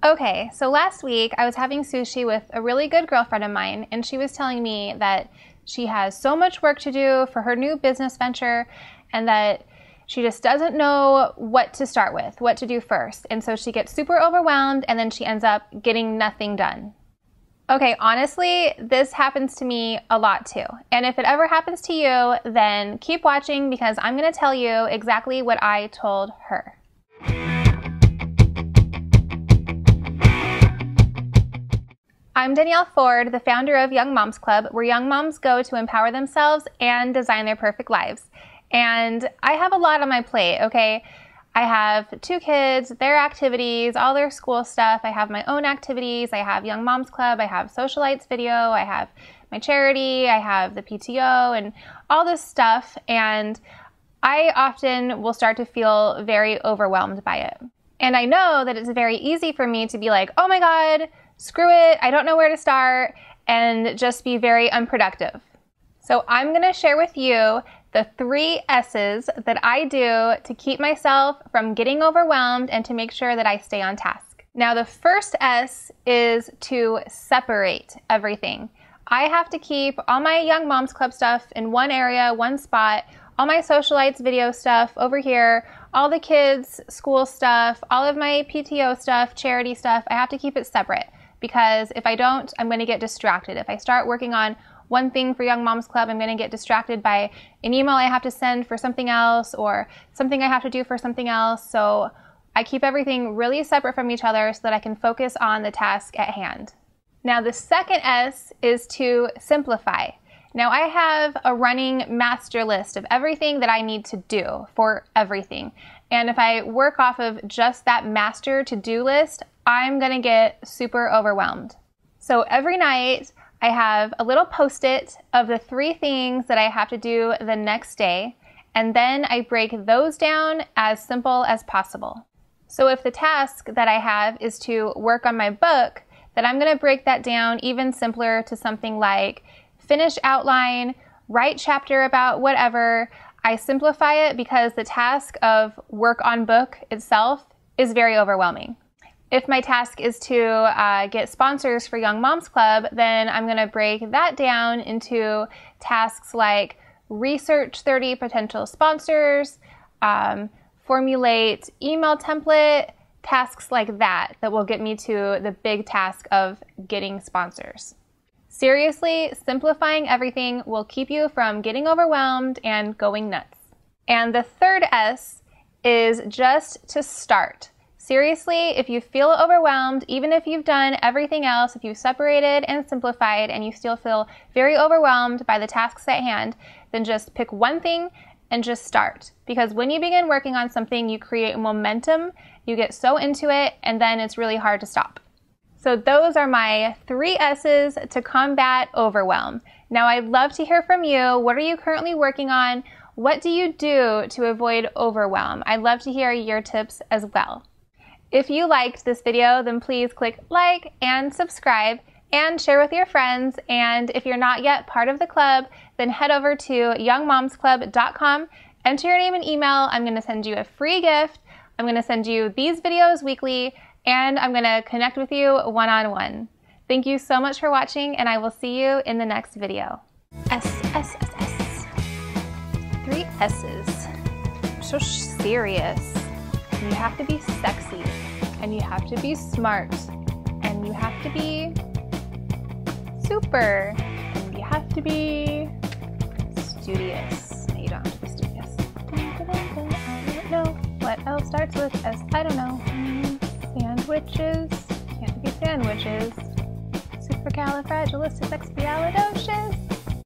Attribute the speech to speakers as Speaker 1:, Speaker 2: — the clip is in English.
Speaker 1: Okay, so last week I was having sushi with a really good girlfriend of mine, and she was telling me that she has so much work to do for her new business venture and that she just doesn't know what to start with, what to do first. And so she gets super overwhelmed and then she ends up getting nothing done. Okay, honestly, this happens to me a lot too. And if it ever happens to you, then keep watching because I'm going to tell you exactly what I told her. I'm Danielle Ford, the founder of Young Moms Club, where young moms go to empower themselves and design their perfect lives. And I have a lot on my plate, okay? I have 2 kids, their activities, all their school stuff. I have my own activities. I have Young Moms Club. I have Socialites video. I have my charity. I have the PTO and all this stuff. And I often will start to feel very overwhelmed by it. And I know that it's very easy for me to be like, oh my God, screw it, I don't know where to start, and just be very unproductive. So I'm going to share with you the 3 S's that I do to keep myself from getting overwhelmed and to make sure that I stay on task. Now, the first S is to separate everything. I have to keep all my Young Moms Club stuff in one area, one spot, all my Socialites video stuff over here, all the kids' school stuff, all of my PTO stuff, charity stuff. I have to keep it separate. Because if I don't, I'm going to get distracted. If I start working on one thing for Young Moms Club, I'm going to get distracted by an email I have to send for something else or something I have to do for something else. So I keep everything really separate from each other so that I can focus on the task at hand. Now the second S is to simplify. Now I have a running master list of everything that I need to do for everything. And if I work off of just that master to-do list, I'm going to get super overwhelmed. So every night I have a little post-it of the 3 things that I have to do the next day, and then I break those down as simple as possible. So if the task that I have is to work on my book, then I'm going to break that down even simpler to something like finish outline, write chapter about whatever. I simplify it because the task of work on book itself is very overwhelming. If my task is to get sponsors for Young Moms Club, then I'm going to break that down into tasks like research 30 potential sponsors, formulate email template, tasks like that will get me to the big task of getting sponsors. Seriously, simplifying everything will keep you from getting overwhelmed and going nuts. And the third S is just to start. Seriously, if you feel overwhelmed, even if you've done everything else, if you've separated and simplified and you still feel very overwhelmed by the tasks at hand, then just pick one thing and just start. Because when you begin working on something, you create momentum, you get so into it, and then it's really hard to stop. So those are my 3 S's to combat overwhelm. Now I'd love to hear from you. What are you currently working on? What do you do to avoid overwhelm? I'd love to hear your tips as well. If you liked this video, then please click like and subscribe and share with your friends. And if you're not yet part of the club, then head over to youngmomsclub.com, enter your name and email. I'm going to send you a free gift. I'm going to send you these videos weekly, and I'm going to connect with you one-on-one. Thank you so much for watching, and I will see you in the next video. S. 3 S's. So serious. You have to be sexy, and you have to be smart, and you have to be super, and you have to be studious. No, you don't have to be studious. I don't know what else starts with S. I don't know. Sandwiches. Can't be sandwiches. Supercalifragilisticexpialidocious.